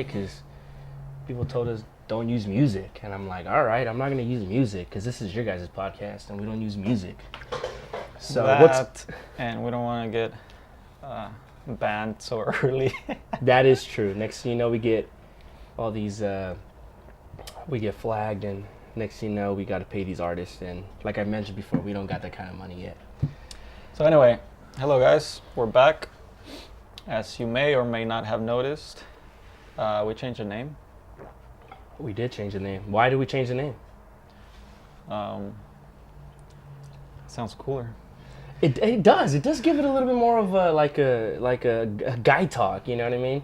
day because people told us don't use music, and I'm like, all right, I'm not gonna use music because this is your guys' podcast and we don't use music. So and we don't want to get banned so early. That is true. Next thing you know, we get all these, we get flagged, and next thing you know, we got to pay these artists, and like I mentioned before, we don't got that kind of money yet. So anyway, hello guys, we're back. As you may or may not have noticed, we changed the name. We did change the name. Why did we change the name? Sounds cooler. It does. It does give it a little bit more of a like a guy talk. You know what I mean?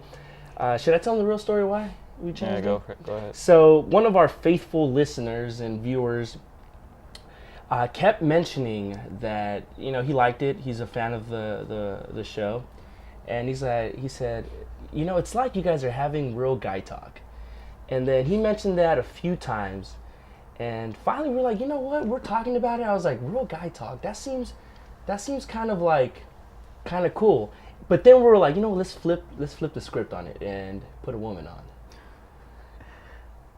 Should I tell them the real story why we changed it? Yeah, go ahead. So one of our faithful listeners and viewers kept mentioning that he liked it. He's a fan of the show, and he said, it's like you guys are having real guy talk. And then he mentioned that a few times, and finally we're like, you know what? We're talking about it. I was like, real guy talk. That seems kind of cool. But then we were like, let's flip the script on it and put a woman on.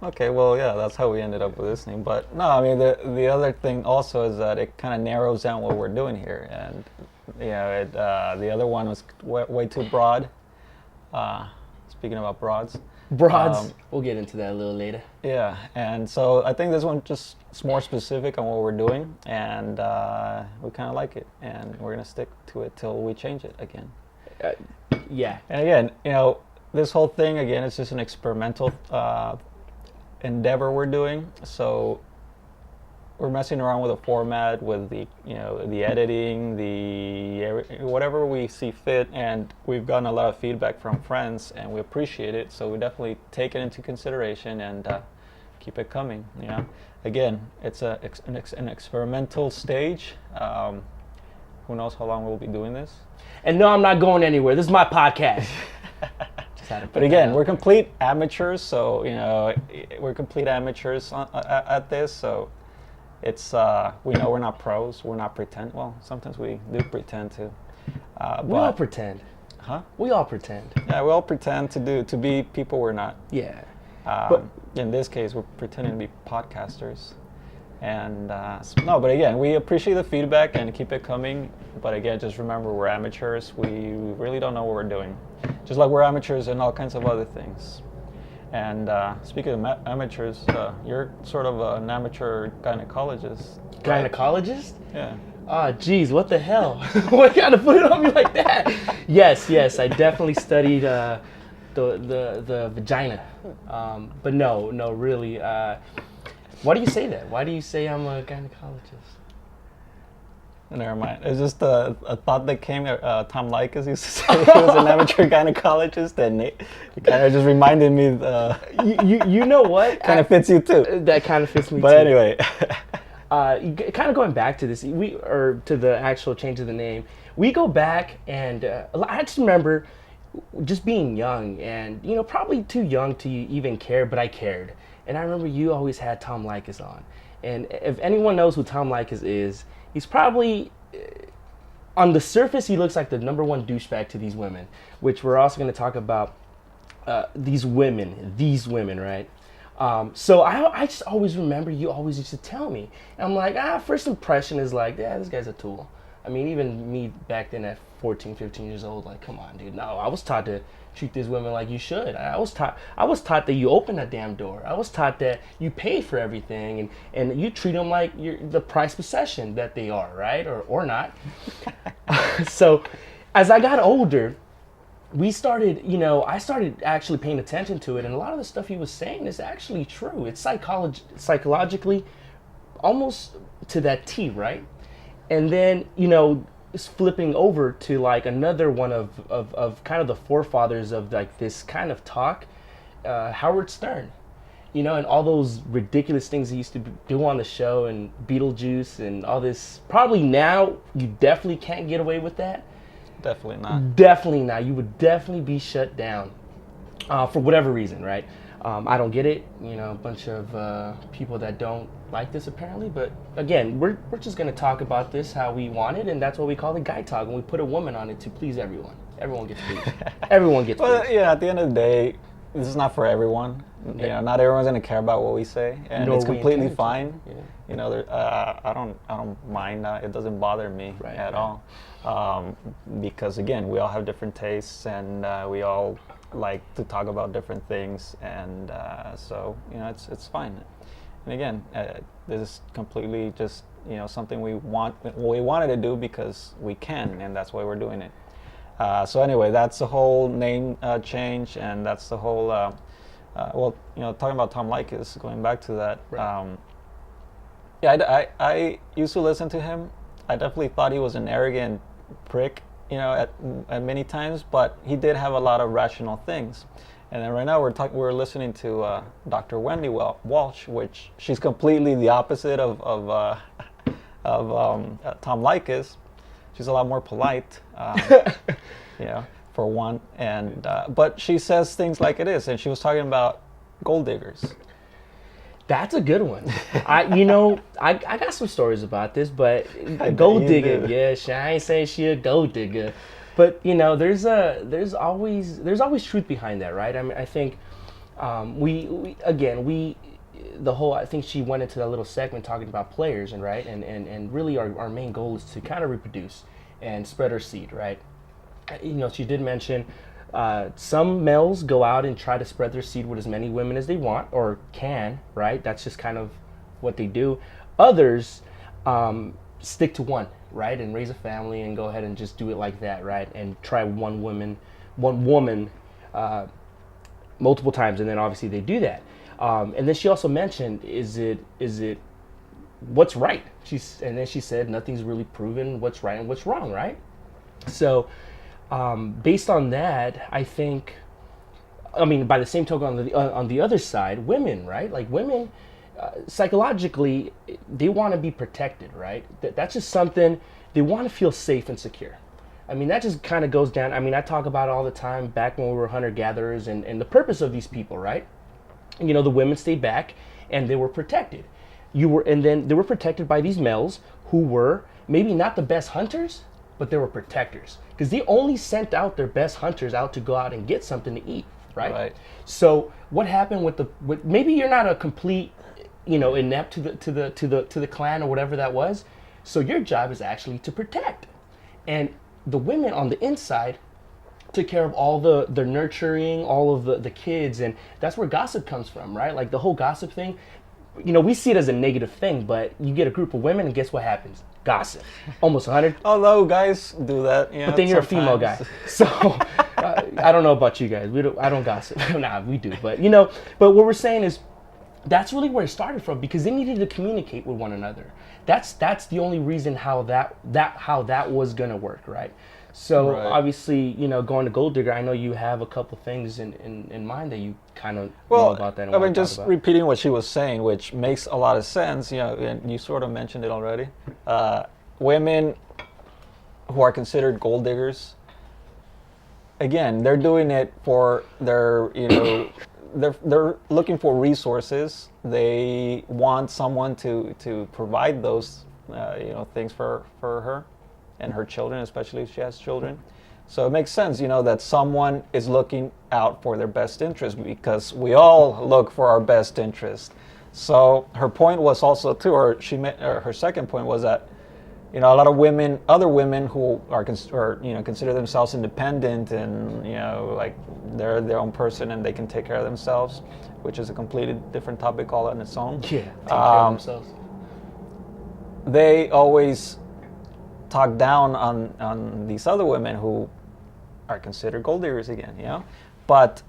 Okay, well, yeah, that's how we ended up with this name. But no, I mean, the other thing also is that it kind of narrows down what we're doing here, and the other one was way too broad. Speaking about broads. We'll get into that a little later. Yeah, and so I think this one just is more specific on what we're doing, and we kind of like it, and we're gonna stick to it till we change it again. Yeah. And again, this whole thing again is just an experimental endeavor we're doing. So we're messing around with the format, with the editing, whatever we see fit, and we've gotten a lot of feedback from friends, and we appreciate it. So we definitely take it into consideration and keep it coming. Again, it's an experimental stage. Who knows how long we'll be doing this? And no, I'm not going anywhere. This is my podcast. But again, we're complete amateurs, so we're complete amateurs at this. So. It's we know we're not pros. We're not pretend. Well, sometimes we do pretend to. We all pretend. Huh? We all pretend. Yeah, we all pretend to be people we're not. Yeah. But in this case, we're pretending to be podcasters. And no, but again, we appreciate the feedback and keep it coming. But again, just remember, we're amateurs. We really don't know what we're doing. Just like we're amateurs in all kinds of other things. And speaking of amateurs, you're sort of an amateur gynecologist. Gynecologist? Yeah. Ah, geez, what the hell? Why you gotta put it on me like that? Yes, I definitely studied the vagina. But no, really. Why do you say that? Why do you say I'm a gynecologist? Never mind. It's just a thought that came. Tom Likas used to say he was an amateur gynecologist, and it kind of just reminded me. You know what? Kind of fits you too. That kind of fits me too. But anyway, kind of going back to this, to the actual change of the name. We go back, and I just remember just being young, and probably too young to even care, but I cared. And I remember you always had Tom Likas on, and if anyone knows who Tom Likas is. He's probably, on the surface, he looks like the number one douchebag to these women, which we're also going to talk about these women, right? So I just always remember you always used to tell me. And I'm like, first impression is like, yeah, this guy's a tool. I mean, even me back then at 14, 15 years old, like, come on, dude. No, I was taught to treat these women like you should. I was taught that you open that damn door. I was taught that you pay for everything and you treat them like you're the prized possession that they are, right? Or not. So as I got older, I started actually paying attention to it, and a lot of the stuff he was saying is actually true. It's psychologically almost to that T, right? And then, it's flipping over to like another one of kind of the forefathers of like this kind of talk, Howard Stern, and all those ridiculous things he used to do on the show, and Beetlejuice and all this. Probably now you definitely can't get away with that. Definitely not. Definitely not. You would definitely be shut down for whatever reason, right? I don't get it. A bunch of people that don't like this apparently, but again, we're just gonna talk about this how we want it, and that's what we call the guy talk, and we put a woman on it to please everyone. Everyone gets pleased. Everyone gets pleased. Yeah, at the end of the day, this is not for everyone. You know, not everyone's gonna care about what we say, and Nor it's we completely intend to. fine. Yeah. You know, I don't mind. It doesn't bother me Right, at right. all, because again, we all have different tastes, and we all like to talk about different things, and so you know, it's fine. And again, this is completely just something we wanted to do because we can, and that's why we're doing it. So anyway, that's the whole name change, and that's the whole. Well, talking about Tom Likas, going back to that. Right. Yeah, I used to listen to him. I definitely thought he was an arrogant prick, at many times, but he did have a lot of rational things. And then right now we're listening to Dr. Wendy Walsh, which she's completely the opposite of Tom Likas. She's a lot more polite, for one, and but she says things like it is, and she was talking about gold diggers. That's a good one. I got some stories about this, but gold you digger, do. yeah, I ain't saying she a gold digger, but there's always truth behind that, right? I mean, I think I think she went into that little segment talking about players, and really our main goal is to kind of reproduce and spread our seed, right? She did mention some males go out and try to spread their seed with as many women as they want or can, right? That's just kind of what they do. Others stick to one, right, and raise a family and go ahead and just do it like that, right, and try one woman multiple times, and then obviously they do that. And then she also mentioned, is it what's right? And then she said nothing's really proven what's right and what's wrong, right? So based on that, I think, by the same token, on the other side, women, right? Like women, psychologically, they want to be protected, right? That's just something they want to feel safe and secure. That just kind of goes down. I talk about it all the time back when we were hunter gatherers, and the purpose of these people, right? The women stayed back and they were protected. And then they were protected by these males who were maybe not the best hunters, but they were protectors because they only sent out their best hunters out to go out and get something to eat, right? Right. So what happened with maybe you're not a complete, inept to the clan or whatever that was. So your job is actually to protect, and the women on the inside took care of all the nurturing, all of the kids, and that's where gossip comes from, right? Like the whole gossip thing. We see it as a negative thing, but you get a group of women, and guess what happens? Gossip. Almost 100. Although guys do that, But then you're a female guy, so I don't know about you guys. I don't gossip. Nah, we do, but But what we're saying is, that's really where it started from because they needed to communicate with one another. That's the only reason how that was gonna work, right? So Right. obviously, going to Gold Digger, I know you have a couple things in mind that you kind of know Well, about that. And wanna talk just about. repeating what she was saying, which makes a lot of sense. And you sort of mentioned it already. Women who are considered gold diggers, again, they're doing it for their, they're looking for resources. They want someone to provide those, things for her and her children, especially if she has children. So it makes sense, that someone is looking out for their best interest because we all look for our best interest. So her point was also too, or her second point was that, a lot of other women who are consider themselves independent and like they're their own person and they can take care of themselves, which is a completely different topic all on its own. Yeah, take care of themselves. They always talk down on these other women who are considered gold diggers again, But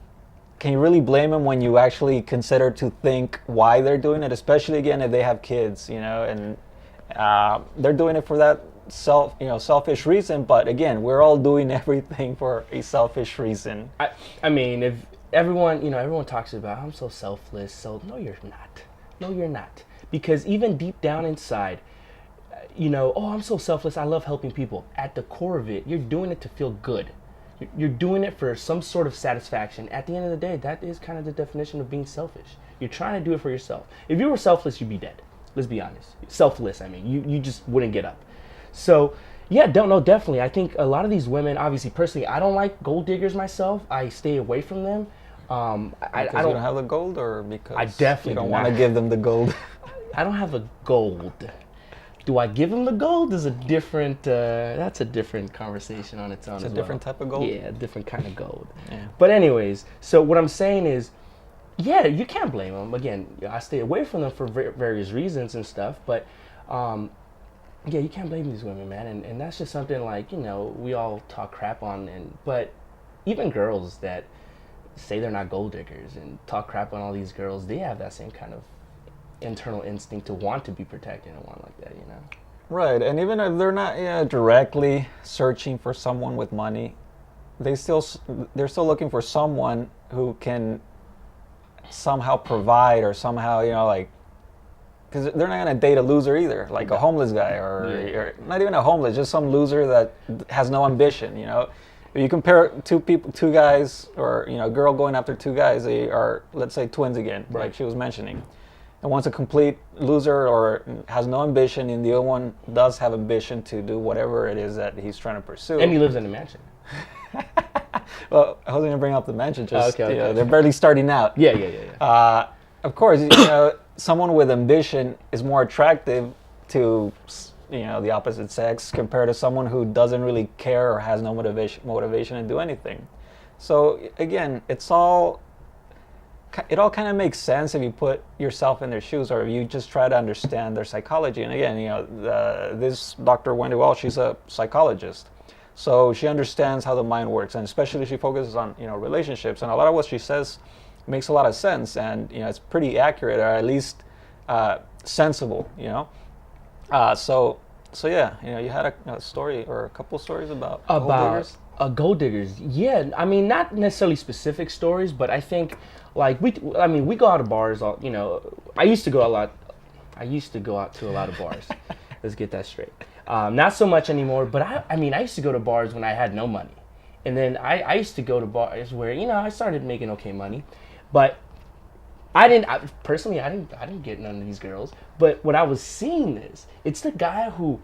can you really blame them when you actually consider to think why they're doing it, especially again if they have kids, and they're doing it for that selfish reason. But again, we're all doing everything for a selfish reason. If everyone talks about I'm so selfless, so no, you're not. No, you're not. Because even deep down inside, I'm so selfless, I love helping people. At the core of it, you're doing it to feel good. You're doing it for some sort of satisfaction. At the end of the day, that is kind of the definition of being selfish. You're trying to do it for yourself. If you were selfless, you'd be dead. Let's be honest. Selfless, you just wouldn't get up. So, yeah, definitely. I think a lot of these women, obviously, personally, I don't like gold diggers myself. I stay away from them. Because I you don't have the gold, or because I definitely you don't do want to not. give them the gold? I don't have a gold. Do I give him the gold? Is a different. That's a different conversation on its own. It's a as different well. type of gold? Yeah, a different kind of gold. Yeah. But anyways, so what I'm saying is, yeah, you can't blame them. Again, I stay away from them for various reasons and stuff. But yeah, you can't blame these women, man. And that's just something like, we all talk crap on, but even girls that say they're not gold diggers and talk crap on all these girls, they have that same kind of internal instinct to want to be protected and want like that. Right, and even if they're not directly searching for someone with money, they're still looking for someone who can somehow provide, or somehow like, because they're not gonna date a loser either, like a homeless guy, or not even a homeless, just some loser that has no ambition. If you compare two guys, or a girl going after two guys, they are, let's say, twins again, Right. like she was mentioning. And one's a complete loser or has no ambition, and the other one does have ambition to do whatever it is that he's trying to pursue. And he lives in a mansion. Well, I was going to bring up the mansion. Just Okay. they're barely starting out. Yeah. Of course, someone with ambition is more attractive to the opposite sex compared to someone who doesn't really care or has no motivation to do anything. So again, it all kind of makes sense if you put yourself in their shoes, or if you just try to understand their psychology. And again, this Dr. Wendy Wells, she's a psychologist, so she understands how the mind works, and especially she focuses on relationships. And a lot of what she says makes a lot of sense, and it's pretty accurate, or at least sensible. So yeah, you had a story or a couple stories about gold diggers? Gold diggers. Yeah, I mean, not necessarily specific stories, but I think like we go out to bars. I used to go a lot. I used to go out to a lot of bars. Let's get that straight. Not so much anymore, but I used to go to bars when I had no money, and then I used to go to bars where I started making okay money, but I didn't get none of these girls. But when I was seeing this, it's the guy who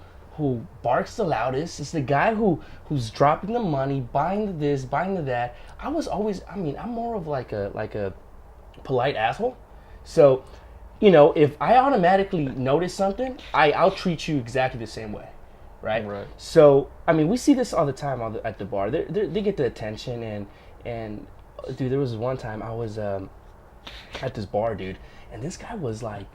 barks the loudest. It's the guy who's dropping the money, buying the this, buying the that. I'm more of like a polite asshole. So, if I automatically notice something, I'll treat you exactly the same way, right? Right. So, we see this all the time at the bar. They get the attention, and dude, there was one time I was at this bar, dude, and this guy was like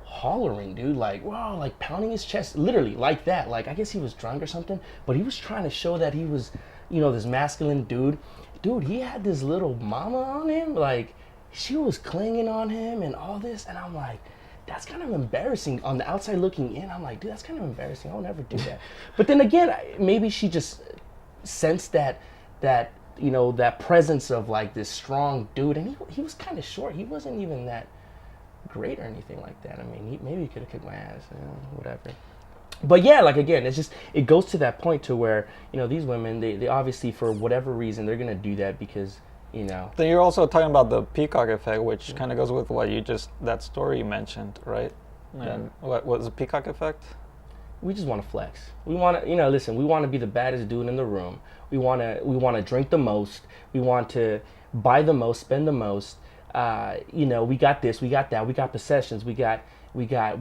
hollering, dude, like, wow, like pounding his chest, literally like that. Like, I guess he was drunk or something, but he was trying to show that he was, this masculine dude. Dude, he had this little mama on him, like, she was clinging on him and all this, and I'm like, that's kind of embarrassing. On the outside looking in, I'm like, dude, that's kind of embarrassing. I'll never do that. But then again, maybe she just sensed that presence of like this strong dude, and he was kind of short. He wasn't even that great or anything like that. Maybe he could have kicked my ass, whatever. But yeah, like again, it goes to that point to where these women, they obviously, for whatever reason, they're gonna do that because Then you're also talking about the peacock effect, which kind of goes with what that story you mentioned, right? And what was the peacock effect? We just want to flex. We want to, listen, we want to be the baddest dude in the room. We want to drink the most. We want to buy the most, spend the most. We got this, we got that, we got possessions, we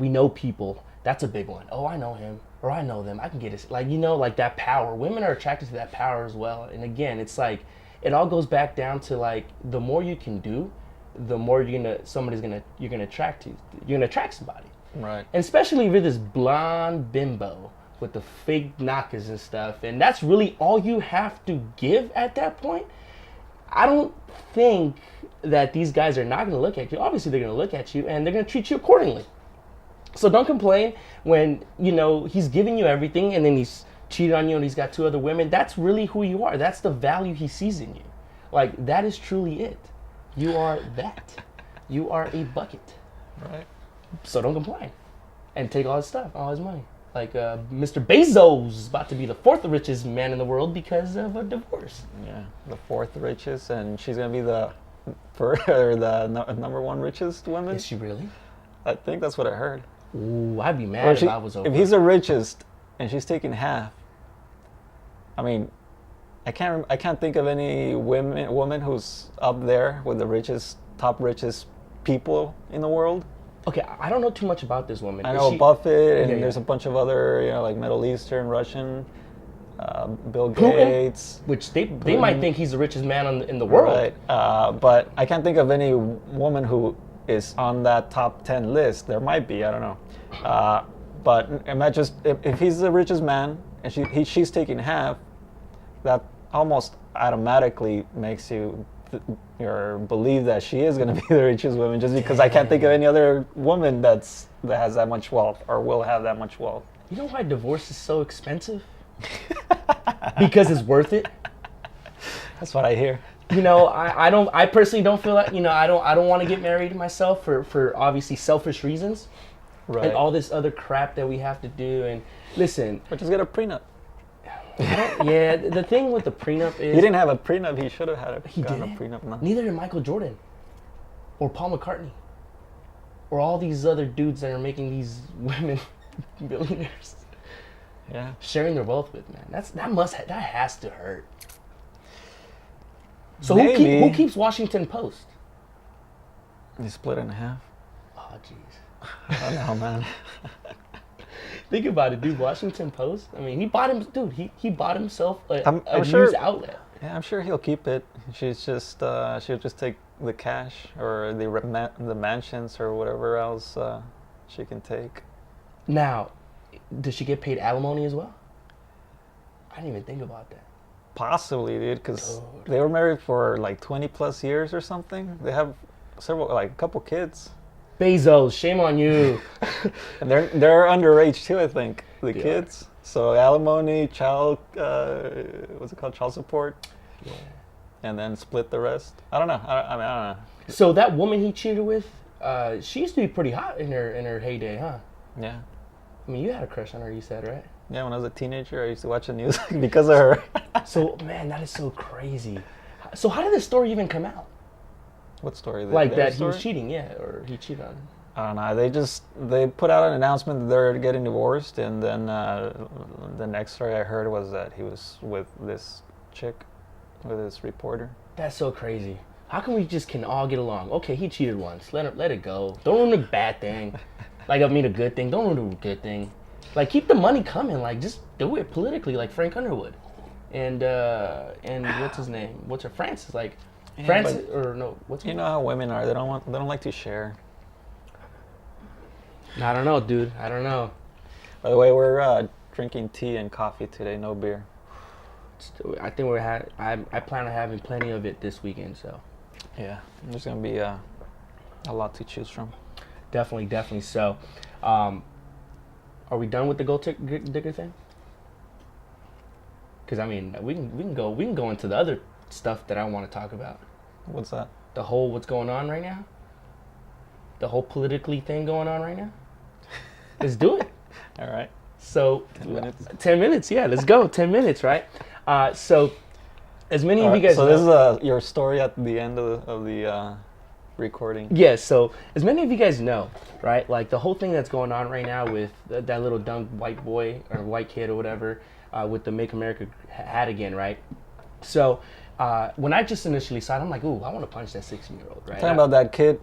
know people. That's a big one. Oh, I know him, or I know them. I can get it. Like, like that power. Women are attracted to that power as well. And again, it's like, it all goes back down to like, the more you can do, the more you're gonna attract to. You're gonna attract somebody. Right. And especially if you're this blonde bimbo with the fake knockers and stuff, and that's really all you have to give at that point. I don't think that these guys are not going to look at you. Obviously, they're going to look at you, and they're going to treat you accordingly. So don't complain when, he's giving you everything, and then he's cheated on you, and he's got two other women. That's really who you are. That's the value he sees in you. Like, that is truly it. You are that. You are a bucket. Right. So don't complain. And take all his stuff, all his money. Like Mr. Bezos is about to be the fourth richest man in the world because of a divorce. Yeah, the fourth richest, and she's going to be the number one richest woman? Is she really? I think that's what I heard. Ooh, I'd be mad if I was over. If he's the richest and she's taking half, I can't think of any woman who's up there with the top richest people in the world. Okay, I don't know too much about this woman. I Is know she- Buffett, and Yeah, yeah. there's a bunch of other, like Middle Eastern, Russian, Bill Putin, Gates. which they might think he's the richest man in the world. Right. But I can't think of any woman who is on that top 10 list. There might be, I don't know. But imagine if he's the richest man and she's taking half, that almost automatically makes you believe that she is going to be the richest woman, just because I can't think of any other woman that has that much wealth or will have that much wealth. You know why divorce is so expensive? Because it's worth it. That's what I hear. You know, I personally don't feel like, I don't want to get married myself for obviously selfish reasons. Right. And all this other crap that we have to do. And listen, But just get a prenup. yeah, the thing with the prenup is He didn't have a prenup. He should have had he gotten didn't. a prenup. No. Neither did Michael Jordan or Paul McCartney or all these other dudes that are making these women billionaires, Yeah. sharing their wealth with, man. That has to hurt. So Maybe. who keeps Washington Post? He split in half. Oh jeez. I don't know, man. Think about it, dude. Washington Post. I mean, he bought himself I'm a sure- news outlet. Yeah, I'm sure he'll keep it. She'll just take the cash or the mansions or whatever else she can take. Now, does she get paid alimony as well? I didn't even think about that. Possibly, dude, because Dude. they were married for like 20 plus years or something. They have a couple kids, Bezos, shame on you. and they're underage too, I think. The They are. kids. So alimony, child, what's it called, child support, Yeah. and then split the rest. I don't know. I mean, I don't know. So that woman he cheated with, she used to be pretty hot in her heyday, huh? Yeah. I mean, you had a crush on her, you said, right? Yeah, when I was a teenager, I used to watch the news because of her. So, man, that is so crazy. So how did this story even come out? What story? Like Their that he was story? cheating, yeah, or he cheated on her. I don't know. They put out an announcement that they're getting divorced, and then the next story I heard was that he was with this chick, with this reporter. That's so crazy. How come we just can all get along? Okay, he cheated once. Let it go. Don't ruin the bad thing. Like, I mean, a good thing. Don't ruin the good thing. Like, keep the money coming. Like, just do it politically, like Frank Underwood. And what's his name? What's her? Francis. Like, Yeah, Francis or no? What's her You know how women are. They don't like to share. I don't know, dude. I don't know. By the way, we're drinking tea and coffee today. No beer. I think I plan on having plenty of it this weekend. So Yeah, there's gonna be a lot to choose from. definitely. So, are we done with the gold digger thing? Because I mean, we can go into the other stuff that I want to talk about. What's that? The whole what's going on right now. The whole politically thing going on right now. Let's do it. All right. So 10 minutes. 10 minutes, yeah. Let's go. 10 minutes, right? So, as many of you guys so know, this is your story at the end of the recording. yes. So, as many of you guys know, right? Like the whole thing that's going on right now with that little dumb white boy or white kid or whatever with the "Make America Hat Again," right? So, when I just initially saw it, I'm like, "Ooh, I want to punch that 16-year-old," right? Talking about that kid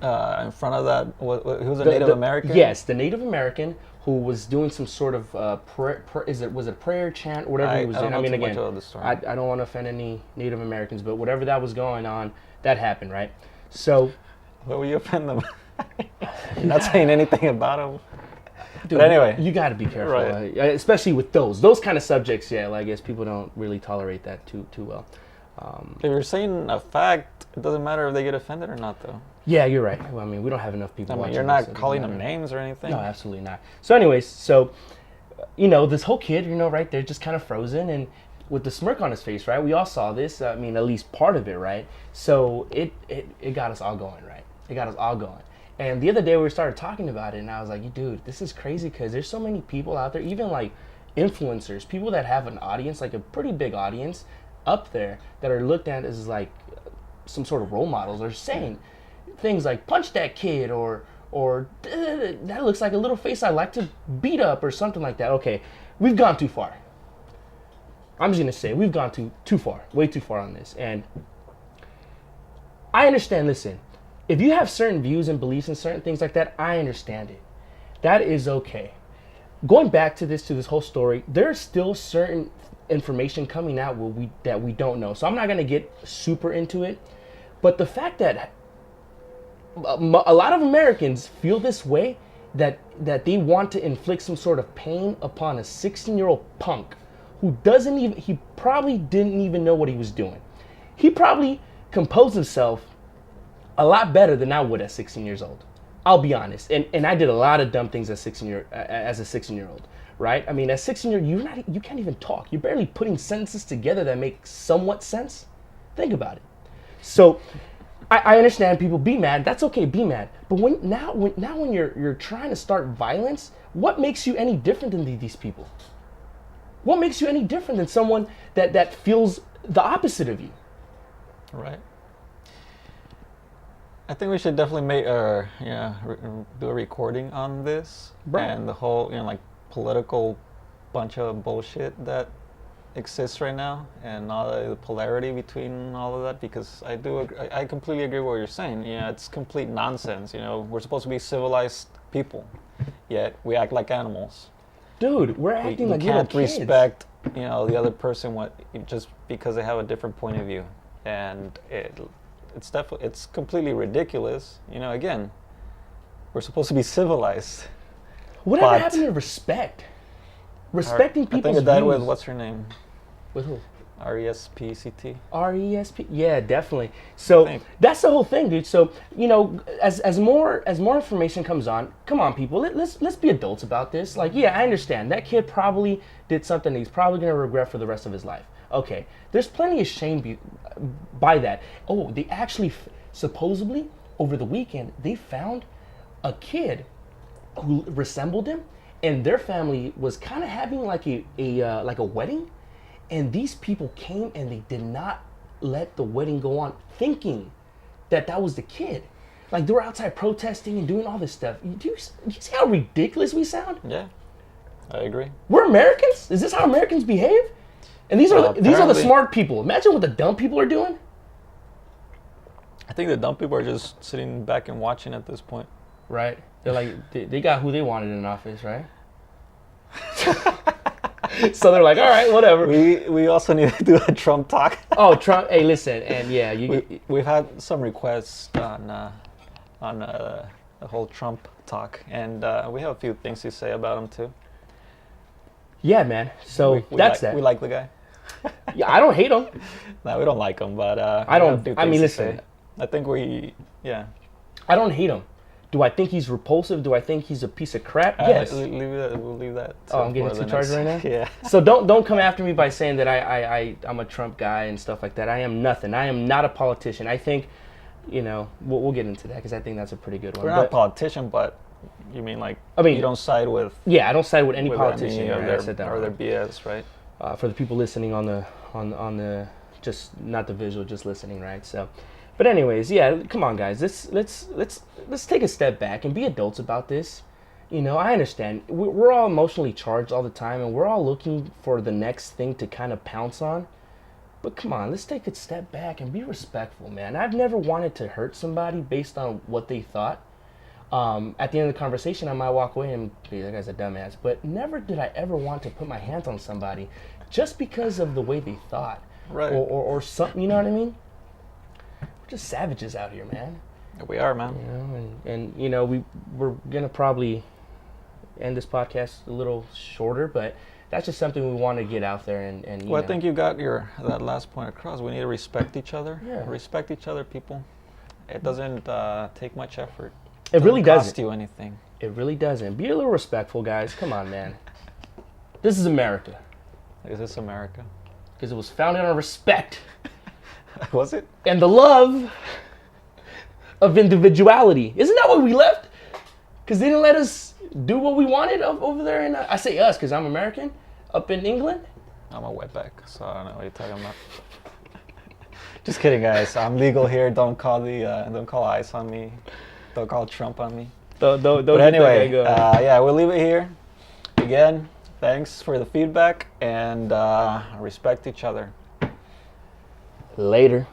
in front of that. He was a Native American. Yes, the Native American who was doing some sort of was it a prayer chant or whatever he was doing. I mean, again, I don't want to offend any Native Americans, but whatever that was going on, that happened, right? So, Why will you offend them? You're not saying anything about him. dude, But anyway. you got to be careful, Right. especially with those kind of subjects. Yeah, like, I guess people don't really tolerate that too well. If you're saying a fact, it doesn't matter if they get offended or not, though. Yeah, you're right. Well, I mean, we don't have enough people. I mean, watching you're this, not so it doesn't calling them matter. names or anything. No, absolutely not. So anyways, this whole kid, right there, just kind of frozen and with the smirk on his face, right? We all saw this. I mean, at least part of it, right? So it got us all going, right? It got us all going. And the other day we started talking about it, and I was like, dude, this is crazy because there's so many people out there, even like influencers, people that have an audience, like a pretty big audience up there, that are looked at as like some sort of role models, are saying things like punch that kid or that looks like a little face I'd like to beat up or something like that. Okay, we've gone too far. I'm just gonna say we've gone too far, way too far on this. And I understand. Listen, if you have certain views and beliefs and certain things like that, I understand it. That is okay. Going back to this whole story, there's still certain information coming out that we don't know. So I'm not gonna get super into it. But the fact that a lot of Americans feel this way, that they want to inflict some sort of pain upon a 16-year-old punk who he probably didn't even know what he was doing. He probably composed himself a lot better than I would at 16 years old. I'll be honest. And I did a lot of dumb things as a 16-year-old, right? I mean, at 16 you can't even talk. You're barely putting sentences together that make somewhat sense. Think about it. So I understand people be mad. That's okay, be mad. But when you're trying to start violence, what makes you any different than these people? What makes you any different than someone that feels the opposite of you? Right. I think we should definitely do a recording on this. Bro. And the whole like political bunch of bullshit that exists right now, and all the polarity between all of that, because I completely agree with what you're saying. It's complete nonsense. We're supposed to be civilized people, yet we act like animals. Dude, we're acting like little kids. We can't respect the other person just because they have a different point of view, and it's completely ridiculous. Again, we're supposed to be civilized. Whatever happened to respect? Respecting people's views. I think it died with, what's her name? With who? R-E-S-P-C-T. R-E-S-P? Yeah, definitely. So that's the whole thing, dude. So, as more information comes on, come on, people, let's be adults about this. Like, yeah, I understand. That kid probably did something he's probably going to regret for the rest of his life. Okay, there's plenty of shame by that. Oh, they actually, supposedly, over the weekend, they found a kid who resembled him, and their family was kind of having like a wedding, and these people came and they did not let the wedding go on, thinking that was the kid. Like, they were outside protesting and doing all this stuff. Do you see how ridiculous we sound? Yeah, I agree. We're Americans? Is this how Americans behave? And these are the smart people. Imagine what the dumb people are doing. I think the dumb people are just sitting back and watching at this point. Right. They're like, they got who they wanted in office, right? So they're like, all right, whatever. We also need to do a Trump talk. Oh, Trump. Hey, listen, and yeah, we've had some requests on the whole Trump talk, and we have a few things to say about him too. Yeah, man. So that's that. We like the guy. Yeah, I don't hate him. No, we don't like him, but I don't. I mean, listen. I think I don't hate him. Do I think he's repulsive? Do I think he's a piece of crap? Yes. We'll leave that. Oh, I'm getting too charged right now? Yeah. So don't come after me by saying that I'm a Trump guy and stuff like that. I am nothing. I am not a politician. I think, we'll get into that because I think that's a pretty good one. We're not a politician, but you mean you don't side with... Yeah, I don't side with any politician. Or their BS, right? For the people listening on the just not the visual, just listening, right? So... But anyways, yeah, come on, guys. Let's take a step back and be adults about this. I understand. We're all emotionally charged all the time, and we're all looking for the next thing to kind of pounce on. But come on, let's take a step back and be respectful, man. I've never wanted to hurt somebody based on what they thought. At the end of the conversation, I might walk away and be, that guy's a dumbass. But never did I ever want to put my hands on somebody just because of the way they thought. Right. Or something, you know what I mean? Just savages out here, man. We are, man. We're gonna probably end this podcast a little shorter, but that's just something we want to get out there and. Well, I think you got that last point across. We need to respect each other. Yeah. Respect each other, people. It doesn't take much effort. It really doesn't cost you anything. It really doesn't. Be a little respectful, guys. Come on, man. This is America. Is this America? Because it was founded on respect. Was it? And the love of individuality. Isn't that why we left? Because they didn't let us do what we wanted over there. I say us because I'm American. Up in England. I'm a wetback, so I don't know what you're talking about. Just kidding, guys. I'm legal here. Don't call ICE on me. Don't call Trump on me. Don't but anyway, we'll leave it here. Again, Thanks for the feedback and respect each other. Later.